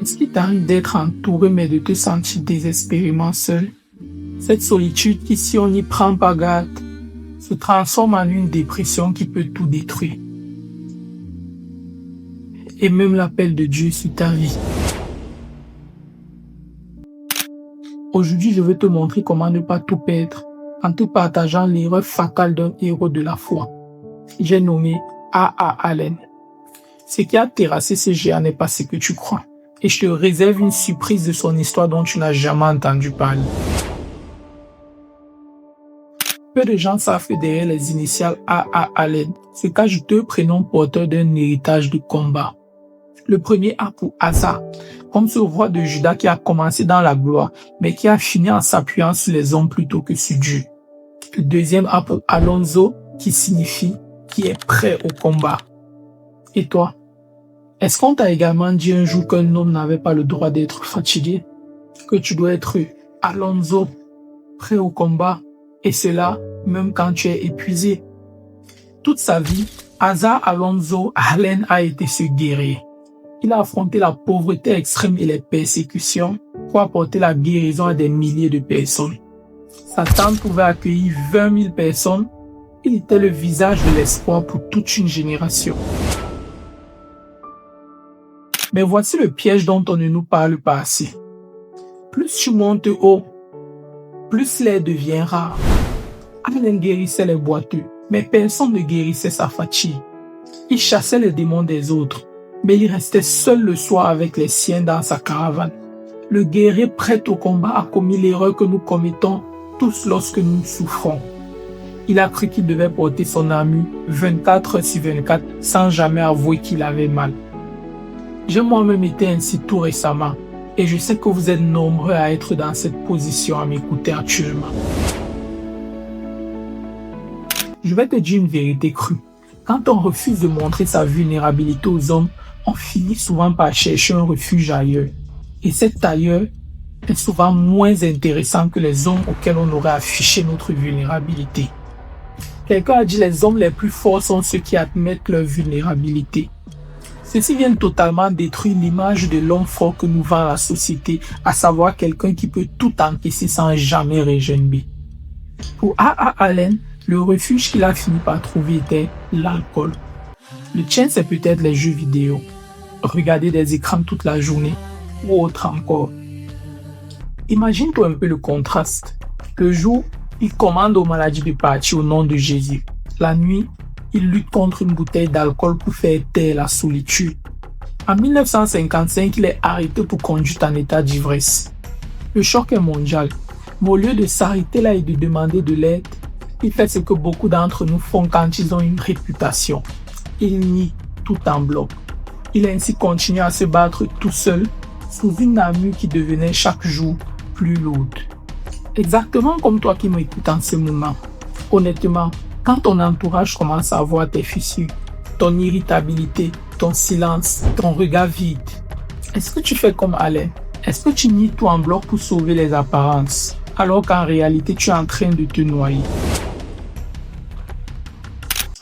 Est-ce qu'il t'arrive d'être entouré mais de te sentir désespérément seul? Cette solitude qui, si on n'y prend pas garde, se transforme en une dépression qui peut tout détruire. Et même l'appel de Dieu sur ta vie. Aujourd'hui, je veux te montrer comment ne pas tout perdre en te partageant l'erreur fatale d'un héros de la foi. J'ai nommé A.A. Allen. Ce qui a terrassé ce géant n'est pas ce que tu crois. Et je te réserve une surprise de son histoire dont tu n'as jamais entendu parler. Peu de gens savent que derrière les initiales A.A. Allen se cache deux prénoms porteurs d'un héritage de combat. Le premier A pour Asa, comme ce roi de Juda qui a commencé dans la gloire, mais qui a fini en s'appuyant sur les hommes plutôt que sur Dieu. Le deuxième A pour Alonzo, qui signifie qui est prêt au combat. Et toi? Est-ce qu'on t'a également dit un jour qu'un homme n'avait pas le droit d'être fatigué? Que tu dois être Alonzo, prêt au combat? Et cela, même quand tu es épuisé. Toute sa vie, Asa Alonzo Allen a été ce guerrier. Il a affronté la pauvreté extrême et les persécutions pour apporter la guérison à des milliers de personnes. Sa tente pouvait accueillir 20 000 personnes. Il était le visage de l'espoir pour toute une génération. Mais voici le piège dont on ne nous parle pas assez. Plus tu montes haut, plus l'air devient rare. Allen guérissait les boiteux, mais personne ne guérissait sa fatigue. Il chassait les démons des autres, mais il restait seul le soir avec les siens dans sa caravane. Le guerrier prêt au combat a commis l'erreur que nous commettons tous lorsque nous souffrons. Il a cru qu'il devait porter son armure 24 heures sur 24 sans jamais avouer qu'il avait mal. J'ai moi-même été ainsi tout récemment et je sais que vous êtes nombreux à être dans cette position à m'écouter actuellement. Je vais te dire une vérité crue. Quand on refuse de montrer sa vulnérabilité aux hommes, on finit souvent par chercher un refuge ailleurs. Et cet ailleurs est souvent moins intéressant que les hommes auxquels on aurait affiché notre vulnérabilité. Quelqu'un a dit les hommes les plus forts sont ceux qui admettent leur vulnérabilité. Ceci vient totalement détruire l'image de l'homme fort que nous vend la société, à savoir quelqu'un qui peut tout encaisser sans jamais rejaillir. Pour A.A. Allen, le refuge qu'il a fini par trouver était l'alcool. Le tien, c'est peut-être les jeux vidéo, regarder des écrans toute la journée ou autre encore. Imagine-toi un peu le contraste. Le jour, il commande aux maladies de partir au nom de Jésus. La nuit, il lutte contre une bouteille d'alcool pour faire taire la solitude. En 1955, il est arrêté pour conduite en état d'ivresse. Le choc est mondial. Mais au lieu de s'arrêter là et de demander de l'aide, il fait ce que beaucoup d'entre nous font quand ils ont une réputation. Il nie tout en bloc. Il a ainsi continué à se battre tout seul sous une armure qui devenait chaque jour plus lourde. Exactement comme toi qui m'écoutes en ce moment. Honnêtement, quand ton entourage commence à voir tes fissures, ton irritabilité, ton silence, ton regard vide, est-ce que tu fais comme Alain? Est-ce que tu nies tout en bloc pour sauver les apparences, alors qu'en réalité tu es en train de te noyer?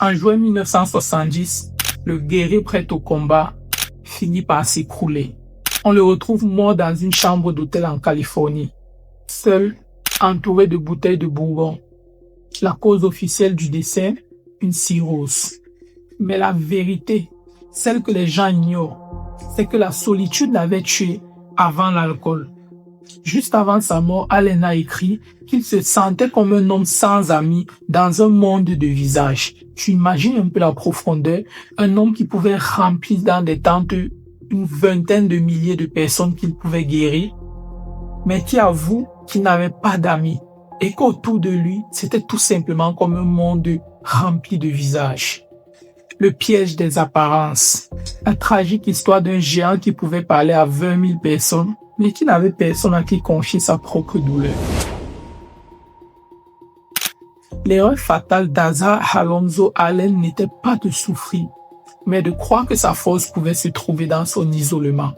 En juin 1970, le guerrier prêt au combat finit par s'écrouler. On le retrouve mort dans une chambre d'hôtel en Californie, seul, entouré de bouteilles de Bourgogne. La cause officielle du décès, une cirrhose. Mais la vérité, celle que les gens ignorent, c'est que la solitude l'avait tué avant l'alcool. Juste avant sa mort, Allen a écrit qu'il se sentait comme un homme sans amis dans un monde de visages. Tu imagines un peu la profondeur, un homme qui pouvait remplir dans des tentes une vingtaine de milliers de personnes qu'il pouvait guérir, mais qui avoue qu'il n'avait pas d'amis et qu'autour de lui, c'était tout simplement comme un monde rempli de visages. Le piège des apparences. La tragique histoire d'un géant qui pouvait parler à 20 000 personnes, mais qui n'avait personne à qui confier sa propre douleur. L'erreur fatale d'Asa Alonzo Allen n'était pas de souffrir, mais de croire que sa force pouvait se trouver dans son isolement.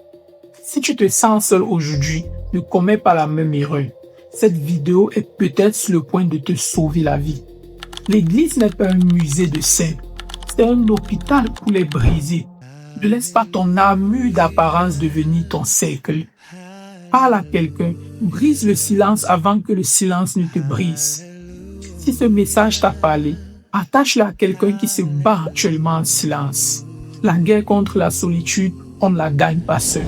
Si tu te sens seul aujourd'hui, ne commets pas la même erreur. Cette vidéo est peut-être sur le point de te sauver la vie. L'église n'est pas un musée de saints, c'est un hôpital pour les brisés. Ne laisse pas ton armure d'apparence devenir ton cercle. Parle à quelqu'un, brise le silence avant que le silence ne te brise. Si ce message t'a parlé, attache-le à quelqu'un qui se bat actuellement en silence. La guerre contre la solitude, on ne la gagne pas seul.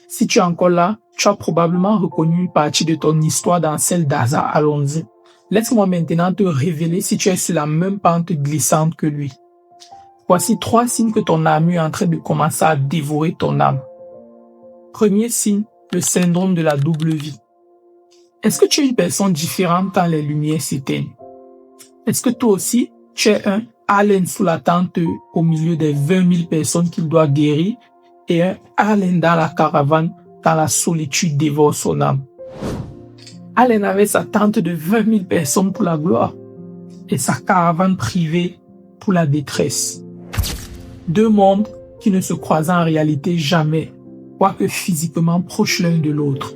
Si tu es encore là, tu as probablement reconnu une partie de ton histoire dans celle d'Asa Alonso. Laisse-moi maintenant te révéler si tu es sur la même pente glissante que lui. Voici 3 signes que ton armure est en train de commencer à dévorer ton âme. Premier signe, le syndrome de la double vie. Est-ce que tu es une personne différente quand les lumières s'éteignent? Est-ce que toi aussi, tu es un Allen sous la tente au milieu des 20 000 personnes qu'il doit guérir et un Allen dans la caravane quand la solitude dévore son âme? Allen avait sa tente de 20 000 personnes pour la gloire et sa caravane privée pour la détresse. 2 mondes qui ne se croisent en réalité jamais, quoique physiquement proches l'un de l'autre.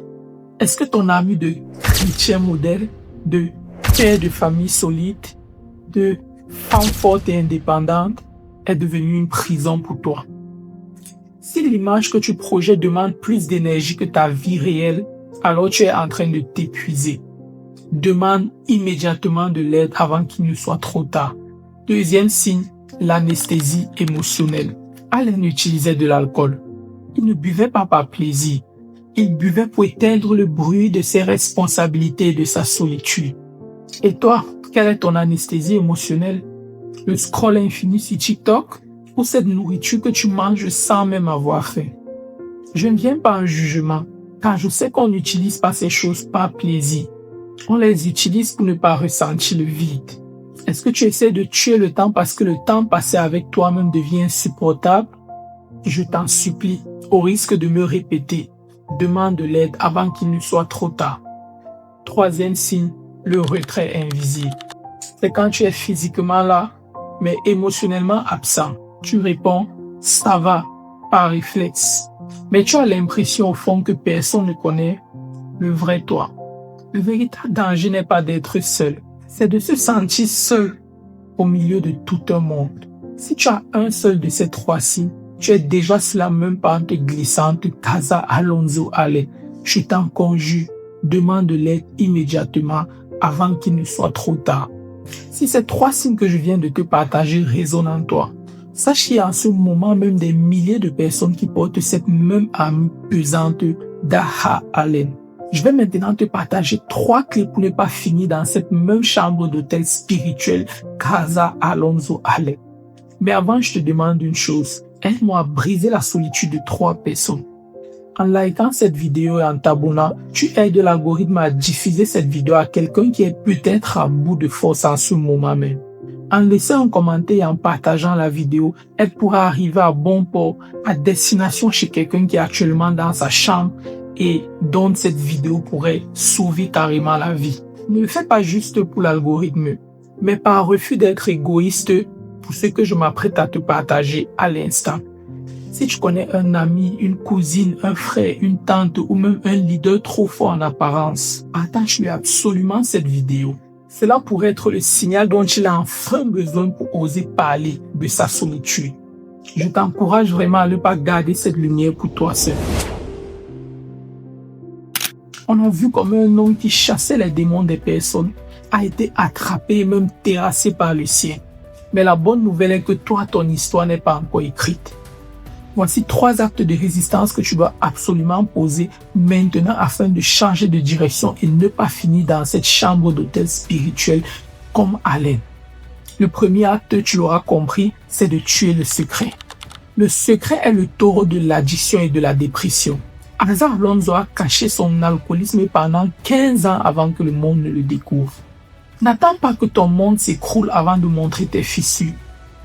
Est-ce que ton ami de chrétien modèle, de père de famille solide, de femme forte et indépendante est devenu une prison pour toi? Si l'image que tu projettes demande plus d'énergie que ta vie réelle, alors tu es en train de t'épuiser. Demande immédiatement de l'aide avant qu'il ne soit trop tard. Deuxième signe, l'anesthésie émotionnelle. Allen utilisait de l'alcool. Il ne buvait pas par plaisir. Il buvait pour éteindre le bruit de ses responsabilités et de sa solitude. Et toi, quelle est ton anesthésie émotionnelle? Le scroll infini sur TikTok ou cette nourriture que tu manges sans même avoir faim? Je ne viens pas en jugement, car je sais qu'on n'utilise pas ces choses par plaisir. On les utilise pour ne pas ressentir le vide. Est-ce que tu essaies de tuer le temps parce que le temps passé avec toi-même devient insupportable? Je t'en supplie, au risque de me répéter, demande de l'aide avant qu'il ne soit trop tard. Troisième signe, le retrait invisible. C'est quand tu es physiquement là, mais émotionnellement absent. Tu réponds « ça va » par réflexe. Mais tu as l'impression au fond que personne ne connaît le vrai toi. Le véritable danger n'est pas d'être seul, c'est de se sentir seul au milieu de tout un monde. Si tu as un seul de ces 3 signes, tu es déjà sur la même pente glissante qu'Asa Alonso Allen. Je t'en conjure, demande de l'aide immédiatement avant qu'il ne soit trop tard. Si ces 3 signes que je viens de te partager résonnent en toi, sache qu'il y a en ce moment même des milliers de personnes qui portent cette même armure pesante d'Asa Allen. Je vais maintenant te partager 3 clés pour ne pas finir dans cette même chambre d'hôtel spirituelle qu'Asa Alonso Allen. Mais avant, je te demande une chose. Aide-moi à briser la solitude de 3 personnes. En likant cette vidéo et en t'abonnant, tu aides l'algorithme à diffuser cette vidéo à quelqu'un qui est peut-être à bout de force en ce moment même. En laissant un commentaire et en partageant la vidéo, elle pourra arriver à bon port, à destination chez quelqu'un qui est actuellement dans sa chambre et dont cette vidéo pourrait sauver carrément la vie. Ne le fais pas juste pour l'algorithme, mais par refus d'être égoïste pour ce que je m'apprête à te partager à l'instant. Si tu connais un ami, une cousine, un frère, une tante ou même un leader trop fort en apparence, partage-lui absolument cette vidéo. Cela pourrait être le signal dont il a enfin besoin pour oser parler de sa solitude. Je t'encourage vraiment à ne pas garder cette lumière pour toi seul. On a vu comme un homme qui chassait les démons des personnes a été attrapé et même terrassé par le sien. Mais la bonne nouvelle est que toi, ton histoire n'est pas encore écrite. Voici 3 actes de résistance que tu dois absolument poser maintenant afin de changer de direction et ne pas finir dans cette chambre d'hôtel spirituel comme Allen. Le premier acte, tu l'auras compris, c'est de tuer le secret. Le secret est le taureau de l'addiction et de la dépression. Asa Alonso a caché son alcoolisme pendant 15 ans avant que le monde ne le découvre. N'attends pas que ton monde s'écroule avant de montrer tes fissures.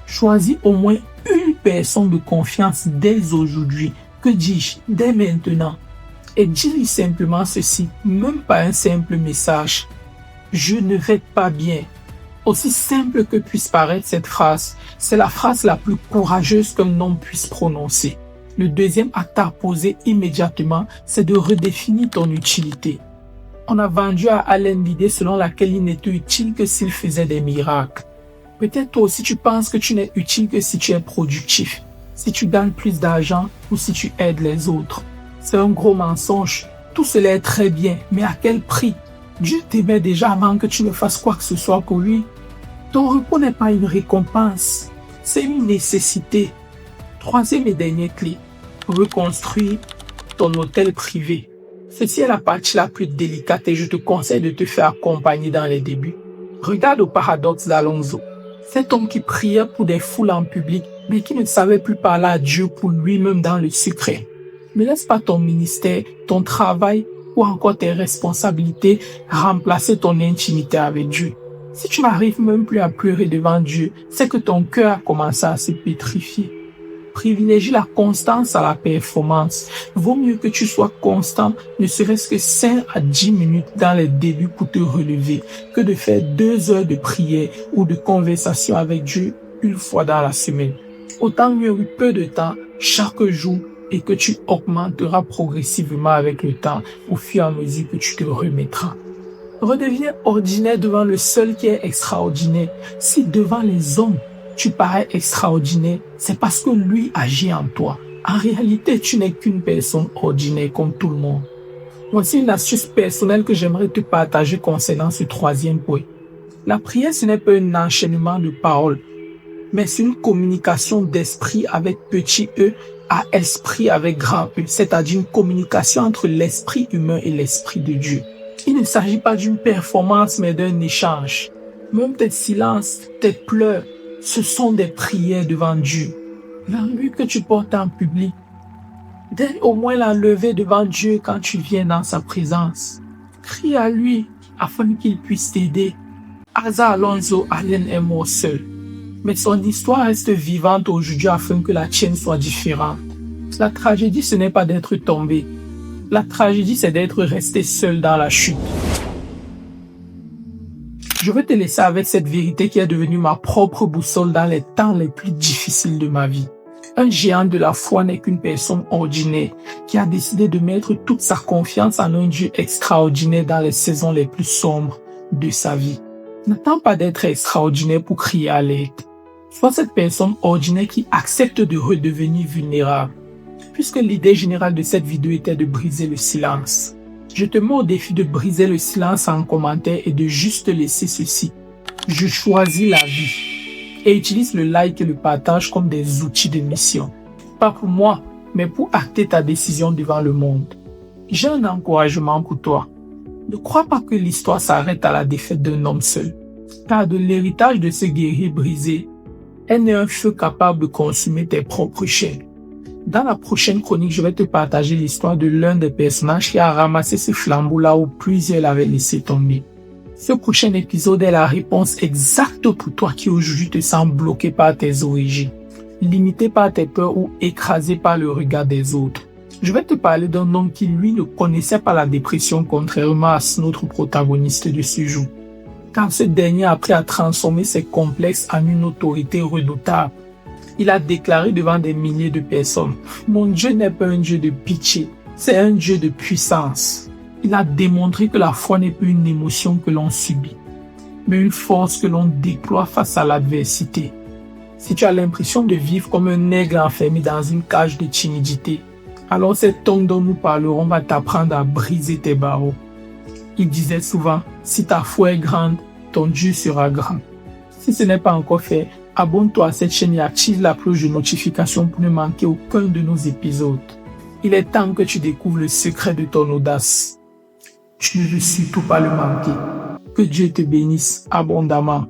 Choisis au moins une personne de confiance dès aujourd'hui, que dis-je, dès maintenant. Et dis-lui simplement ceci, même pas un simple message. Je ne vais pas bien. Aussi simple que puisse paraître cette phrase, c'est la phrase la plus courageuse qu'un homme puisse prononcer. Le deuxième acte à poser immédiatement, c'est de redéfinir ton utilité. On a vendu à Allen l'idée selon laquelle il n'était utile que s'il faisait des miracles. Peut-être toi aussi tu penses que tu n'es utile que si tu es productif, si tu gagnes plus d'argent ou si tu aides les autres. C'est un gros mensonge. Tout cela est très bien, mais à quel prix? Dieu t'aimait déjà avant que tu ne fasses quoi que ce soit pour lui. Ton repos n'est pas une récompense, c'est une nécessité. Troisième et dernière clé, reconstruire ton hôtel privé. Ceci est la partie la plus délicate et je te conseille de te faire accompagner dans les débuts. Regarde au paradoxe d'Alonso. Cet homme qui priait pour des foules en public, mais qui ne savait plus parler à Dieu pour lui-même dans le secret. Ne laisse pas ton ministère, ton travail ou encore tes responsabilités remplacer ton intimité avec Dieu. Si tu n'arrives même plus à pleurer devant Dieu, c'est que ton cœur a commencé à se pétrifier. Privilégie la constance à la performance. Vaut mieux que tu sois constant, ne serait-ce que 5 à 10 minutes dans les débuts pour te relever, que de faire 2 heures de prière ou de conversation avec Dieu une fois dans la semaine. Autant mieux peu de temps chaque jour et que tu augmenteras progressivement avec le temps au fur et à mesure que tu te remettras. Redeviens ordinaire devant le seul qui est extraordinaire. Si devant les hommes, tu parais extraordinaire, c'est parce que lui agit en toi. En réalité, tu n'es qu'une personne ordinaire comme tout le monde. Voici une astuce personnelle que j'aimerais te partager concernant ce troisième point. La prière, ce n'est pas un enchaînement de paroles, mais c'est une communication d'esprit avec petit e à esprit avec grand E, c'est-à-dire une communication entre l'esprit humain et l'esprit de Dieu. Il ne s'agit pas d'une performance, mais d'un échange. Même tes silences, tes pleurs, ce sont des prières devant Dieu. L'ennui que tu portes en public, daigne au moins la lever devant Dieu quand tu viens dans sa présence. Crie à lui afin qu'il puisse t'aider. Asa Alonso Allen est mort seul, mais son histoire reste vivante aujourd'hui afin que la tienne soit différente. La tragédie, ce n'est pas d'être tombé. La tragédie, c'est d'être resté seul dans la chute. Je vais te laisser avec cette vérité qui est devenue ma propre boussole dans les temps les plus difficiles de ma vie. Un géant de la foi n'est qu'une personne ordinaire qui a décidé de mettre toute sa confiance en un Dieu extraordinaire dans les saisons les plus sombres de sa vie. N'attends pas d'être extraordinaire pour crier à l'aide. Sois cette personne ordinaire qui accepte de redevenir vulnérable. Puisque l'idée générale de cette vidéo était de briser le silence. Je te mets au défi de briser le silence en commentaire et de juste laisser ceci. Je choisis la vie. Et utilise le like et le partage comme des outils de mission. Pas pour moi, mais pour acter ta décision devant le monde. J'ai un encouragement pour toi. Ne crois pas que l'histoire s'arrête à la défaite d'un homme seul. Car de l'héritage de ce guerrier brisé, est né un feu capable de consumer tes propres chaînes. Dans la prochaine chronique, je vais te partager l'histoire de l'un des personnages qui a ramassé ce flambeau là où plusieurs l'avaient laissé tomber. Ce prochain épisode est la réponse exacte pour toi qui aujourd'hui te sens bloqué par tes origines, limité par tes peurs ou écrasé par le regard des autres. Je vais te parler d'un homme qui, lui, ne connaissait pas la dépression contrairement à notre protagoniste de ce jour. Quand ce dernier a appris à transformer ses complexes en une autorité redoutable, il a déclaré devant des milliers de personnes, « Mon Dieu n'est pas un Dieu de pitié, c'est un Dieu de puissance. » Il a démontré que la foi n'est pas une émotion que l'on subit, mais une force que l'on déploie face à l'adversité. Si tu as l'impression de vivre comme un aigle enfermé dans une cage de timidité, alors cet homme dont nous parlerons va t'apprendre à briser tes barreaux. Il disait souvent, « Si ta foi est grande, ton Dieu sera grand. » Si ce n'est pas encore fait, abonne-toi à cette chaîne et active la cloche de notification pour ne manquer aucun de nos épisodes. Il est temps que tu découvres le secret de ton audace. Tu ne veux surtout pas le manquer. Que Dieu te bénisse abondamment.